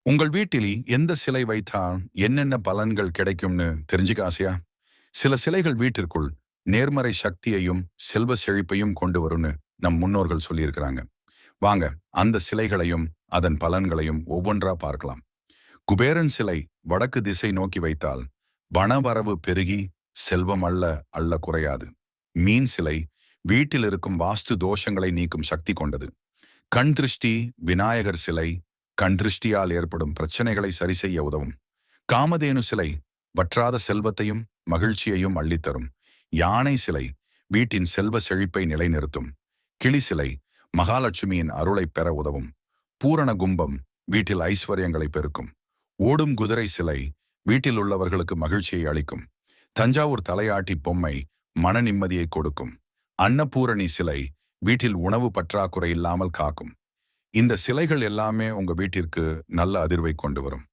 உங்கள் வீட்டில் எந்த சிலை வைத்தால் என்னென்ன பலன்கள் கிடைக்கும்னு தெரிஞ்சுக்க ஆசையா? சில சிலைகள் வீட்டிற்குள் நேர்மறை சக்தியையும் செல்வ செழிப்பையும் கொண்டு வரும்னு நம் முன்னோர்கள் சொல்லியிருக்கிறாங்க. வாங்க, அந்த சிலைகளையும் அதன் பலன்களையும் ஒவ்வொன்றா பார்க்கலாம். குபேரன் சிலை வடக்கு திசை நோக்கி வைத்தால் பணவரவு பெருகி செல்வம் அள்ள அள்ள குறையாது. மீன் சிலை வீட்டில் இருக்கும் வாஸ்து தோஷங்களை நீக்கும் சக்தி கொண்டது. கண் திருஷ்டி விநாயகர் சிலை கண் திருஷ்டியால் ஏற்படும் பிரச்சனைகளை சரி செய்ய உதவும். காமதேனு சிலை வற்றாத செல்வத்தையும் மகிழ்ச்சியையும் அள்ளித்தரும். யானை சிலை வீட்டின் செல்வ செழிப்பை நிலைநிறுத்தும். கிளி சிலை மகாலட்சுமியின் அருளை பெற உதவும். பூரண கும்பம் வீட்டில் ஐஸ்வர்யங்களை பெருக்கும். ஓடும் குதிரை சிலை வீட்டில் உள்ளவர்களுக்கு மகிழ்ச்சியை அளிக்கும். தஞ்சாவூர் தலையாட்டி பொம்மை மன நிம்மதியை கொடுக்கும். அன்னபூரணி சிலை வீட்டில் உணவு பற்றாக்குறை இல்லாமல் காக்கும். இந்த சிலைகள் எல்லாமே உங்க வீட்டிற்கு நல்ல அதிர்வை கொண்டு வரும்.